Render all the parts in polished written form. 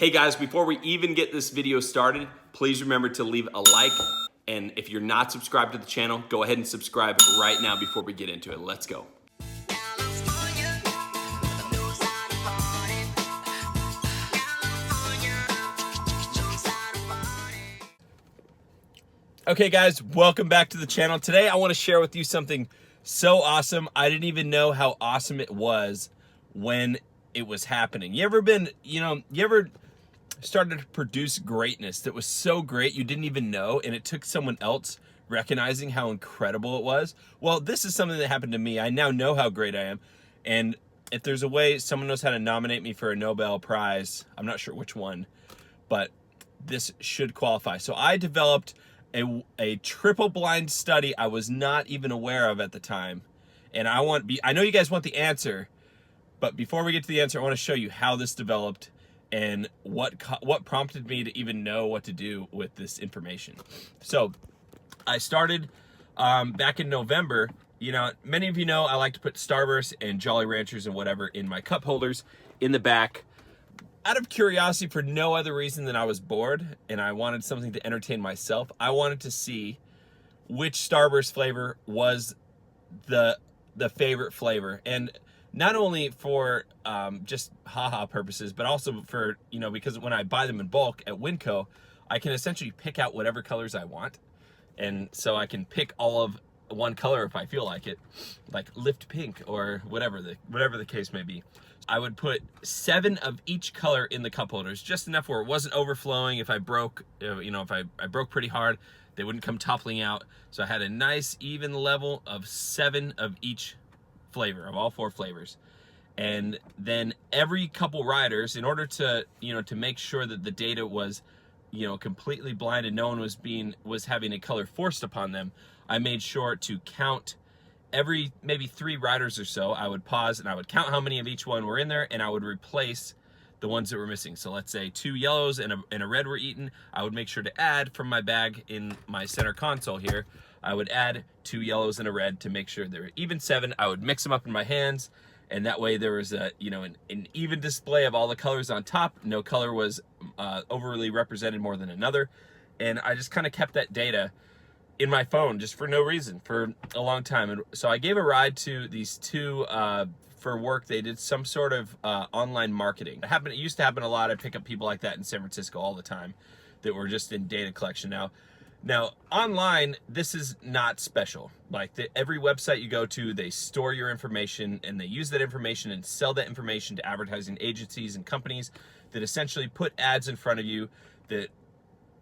Hey guys, before we even get this video started, please remember to leave a like. And if you're not subscribed to the channel, go ahead and subscribe right now before we get into it. Let's go. Okay guys, welcome back to the channel. Today I want to share with you something so awesome. I didn't even know how awesome it was when it was happening. You ever started to produce greatness that was so great you didn't even know, and it took someone else recognizing how incredible it was? Well, this is something that happened to me. I now know how great I am, and if there's a way someone knows how to nominate me for a Nobel Prize, I'm not sure which one, but this should qualify. So I developed a triple blind study I was not even aware of at the time, and I know you guys want the answer, but before we get to the answer, I want to show you how this developed and what prompted me to even know what to do with this information. So I started back in November. You know, many of you know I like to put Starburst and Jolly Ranchers and whatever in my cup holders in the back out of curiosity, for no other reason than I was bored and I wanted something to entertain myself. I wanted to see which Starburst flavor was the favorite flavor, and not only for just haha purposes, but also for, because when I buy them in bulk at Winco, I can essentially pick out whatever colors I want. And so I can pick all of one color if I feel like it, like lift pink or whatever the case may be. I would put 7 of each color in the cup holders, just enough where it wasn't overflowing. If I broke, if I broke pretty hard, they wouldn't come toppling out. So I had a nice even level of 7 of each flavor, of all 4 flavors. And then every couple riders, in order to to make sure that the data was completely blind and no one was having a color forced upon them, I made sure to count every maybe 3 riders or so. I would pause and I would count how many of each one were in there, and I would replace the ones that were missing. So let's say 2 yellows and a red were eaten. I would make sure to add from my bag in my center console here, I would add 2 yellows and a red to make sure there were even 7. I would mix them up in my hands, and that way there was an even display of all the colors on top. No color was overly represented more than another. And I just kind of kept that data in my phone just for no reason for a long time. And so I gave a ride to these 2 for work. They did some sort of online marketing. It used to happen a lot. I pick up people like that in San Francisco all the time that were just in data collection. Now online, this is not special. Like every website you go to, they store your information and they use that information and sell that information to advertising agencies and companies that essentially put ads in front of you that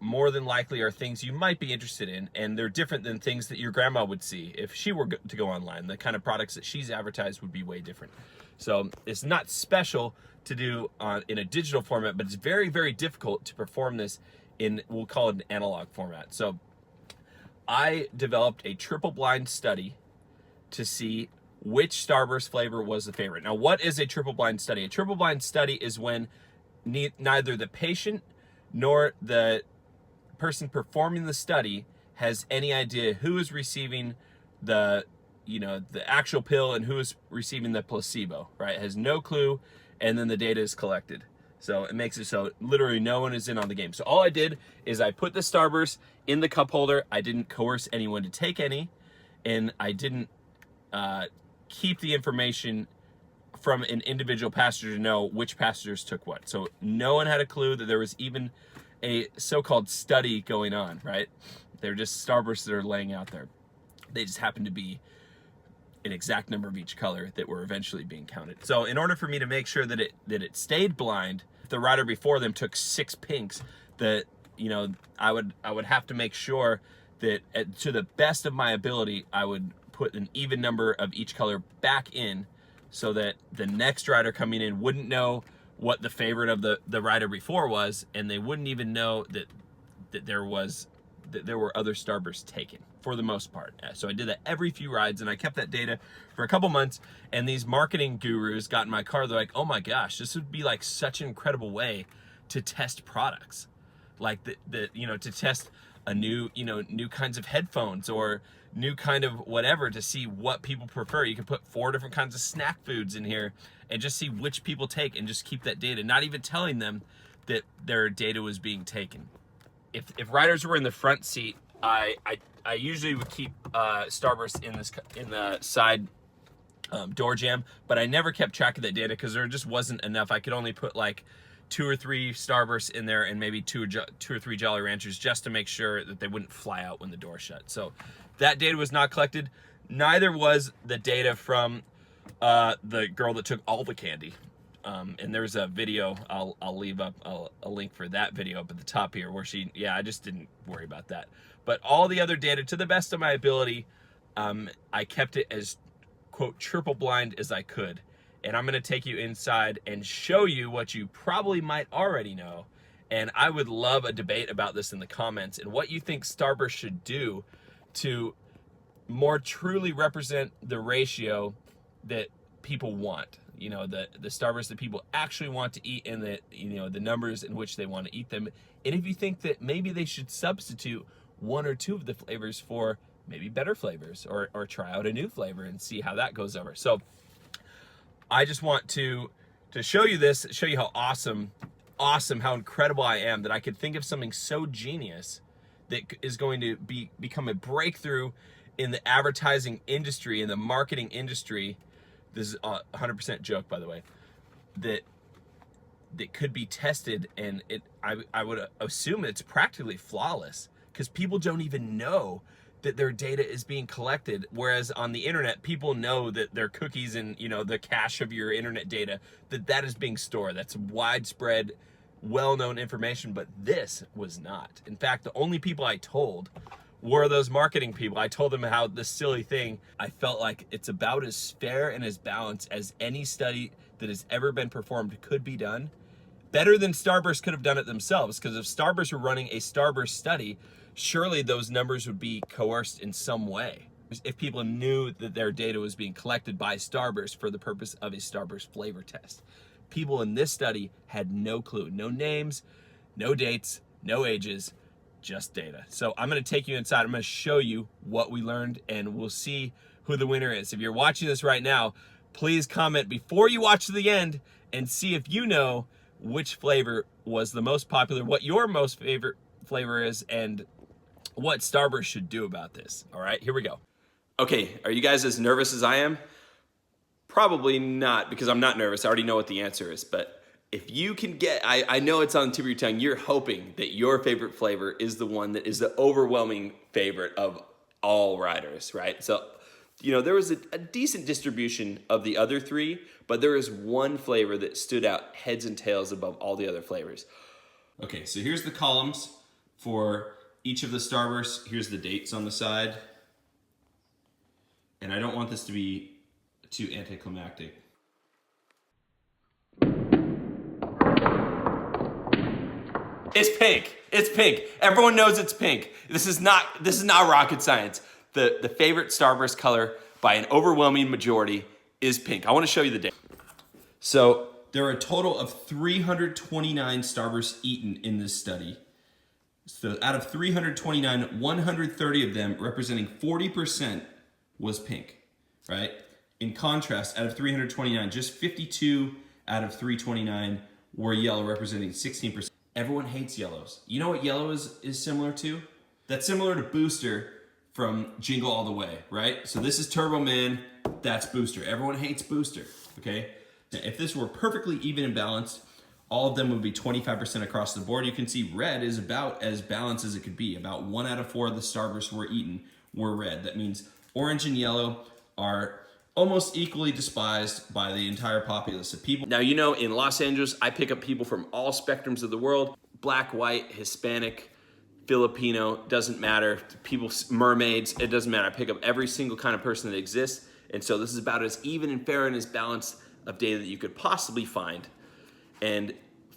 more than likely are things you might be interested in, and they're different than things that your grandma would see if she were to go online. The kind of products that she's advertised would be way different. So it's not special to do in a digital format, but it's very, very difficult to perform this in, we'll call it an analog format. So I developed a triple blind study to see which Starburst flavor was the favorite. Now, what is a triple blind study? A triple blind study is when neither the patient nor the person performing the study has any idea who is receiving the actual pill and who is receiving the placebo, right? Has no clue, and then the data is collected. So it makes it so literally no one is in on the game. So all I did is I put the Starburst in the cup holder. I didn't coerce anyone to take any, and I didn't keep the information from an individual passenger to know which passengers took what. So no one had a clue that there was even a so-called study going on, right? They're just Starbursts that are laying out there. They just happen to be an exact number of each color that were eventually being counted. So in order for me to make sure that it stayed blind, the rider before them took 6 pinks, that I would have to make sure that to the best of my ability, I would put an even number of each color back in, so that the next rider coming in wouldn't know what the favorite of the rider before was, and they wouldn't even know that there were other Starbursts taken, for the most part. So I did that every few rides, and I kept that data for a couple months. And these marketing gurus got in my car. They're like, "Oh my gosh, this would be like such an incredible way to test products, like to test a new kinds of headphones or new kind of whatever, to see what people prefer. You can put 4 different kinds of snack foods in here and just see which people take, and just keep that data, not even telling them that their data was being taken. If riders were in the front seat, I usually would keep Starburst in the side door jamb, but I never kept track of that data because there just wasn't enough. I could only put like 2 or 3 Starbursts in there and maybe two or three Jolly Ranchers just to make sure that they wouldn't fly out when the door shut. So that data was not collected. Neither was the data from the girl that took all the candy. And there's a video, I'll leave up a link for that video up at the top here where I just didn't worry about that. But all the other data, to the best of my ability, I kept it as, quote, triple blind as I could. And I'm gonna take you inside and show you what you probably might already know. And I would love a debate about this in the comments and what you think Starburst should do to more truly represent the ratio that people want. You know, the Starbursts that people actually want to eat and the numbers in which they want to eat them. And if you think that maybe they should substitute 1 or 2 of the flavors for maybe better flavors, or try out a new flavor and see how that goes over. So I just want to show you this, show you how awesome, how incredible I am that I could think of something so genius that is going to become a breakthrough in the advertising industry, in the marketing industry. This is a 100% joke, by the way, that could be tested, and I would assume it's practically flawless because people don't even know that their data is being collected. Whereas on the internet, people know that their cookies and the cache of your internet data, that is being stored. That's widespread, well-known information, but this was not. In fact, the only people I told were those marketing people. I told them how this silly thing, I felt like it's about as fair and as balanced as any study that has ever been performed could be done. Better than Starburst could have done it themselves, because if Starburst were running a Starburst study, surely those numbers would be coerced in some way. If people knew that their data was being collected by Starburst for the purpose of a Starburst flavor test. People in this study had no clue, no names, no dates, no ages, just data. So I'm gonna take you inside, I'm gonna show you what we learned, and we'll see who the winner is. If you're watching this right now, please comment before you watch to the end and see if you know which flavor was the most popular, what your most favorite flavor is, and what Starburst should do about this. All right, here we go. Okay, are you guys as nervous as I am? Probably not, because I'm not nervous. I already know what the answer is, but if you can get, I know it's on the tip of your tongue, you're hoping that your favorite flavor is the one that is the overwhelming favorite of all riders, right? So, there was a decent distribution of the other 3, but there is one flavor that stood out heads and tails above all the other flavors. Okay, so here's the columns for each of the Starbursts. Here's the dates on the side. And I don't want this to be too anticlimactic. It's pink. It's pink. Everyone knows it's pink. This is not rocket science. The favorite Starburst color by an overwhelming majority is pink. I want to show you the data. So there are a total of 329 Starbursts eaten in this study. So out of 329, 130 of them, representing 40%, was pink, right? In contrast, out of 329, just 52 out of 329 were yellow, representing 16%. Everyone hates yellows. You know what yellow is similar to? That's similar to Booster from Jingle All the Way, right? So this is Turbo Man, that's Booster. Everyone hates Booster, okay? If this were perfectly even and balanced, all of them would be 25% across the board. You can see red is about as balanced as it could be. About 1 out of 4 of the Starbursts were eaten were red. That means orange and yellow are almost equally despised by the entire populace of people. Now, in Los Angeles, I pick up people from all spectrums of the world. Black, white, Hispanic, Filipino, doesn't matter. People, mermaids, it doesn't matter. I pick up every single kind of person that exists. And so this is about as even and fair and as balanced of data that you could possibly find. And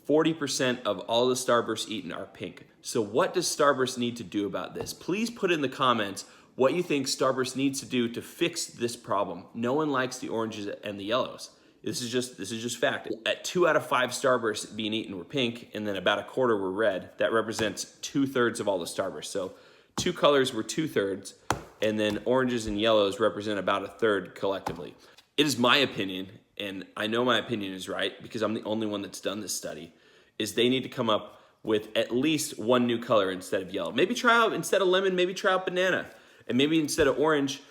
40% of all the Starbursts eaten are pink. So what does Starburst need to do about this? Please put in the comments what you think Starburst needs to do to fix this problem. No one likes the oranges and the yellows. This is just fact. At 2 out of 5 Starbursts being eaten were pink, and then about a quarter were red. That represents 2/3 of all the Starbursts. So 2 colors were 2/3, and then oranges and yellows represent about 1/3 collectively. It is my opinion, and I know my opinion is right because I'm the only one that's done this study, is they need to come up with at least one new color instead of yellow. Maybe try out, instead of lemon, maybe try out banana. And maybe instead of orange,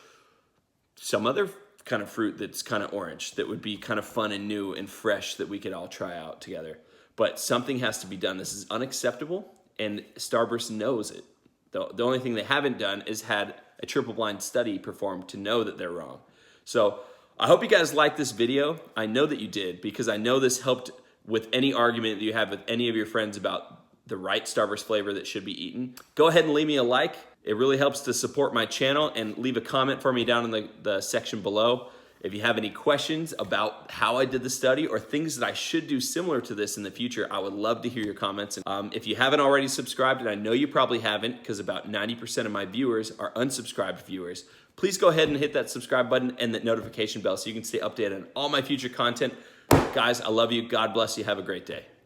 some other kind of fruit that's kind of orange that would be kind of fun and new and fresh that we could all try out together. But something has to be done. This is unacceptable, and Starburst knows it. The only thing they haven't done is had a triple blind study performed to know that they're wrong. So I hope you guys liked this video. I know that you did, because I know this helped with any argument that you have with any of your friends about the right Starburst flavor that should be eaten. Go ahead and leave me a like. It really helps to support my channel, and leave a comment for me down in the section below. If you have any questions about how I did the study or things that I should do similar to this in the future, I would love to hear your comments. If you haven't already subscribed, and I know you probably haven't because about 90% of my viewers are unsubscribed viewers, please go ahead and hit that subscribe button and that notification bell so you can stay updated on all my future content. Guys, I love you. God bless you. Have a great day.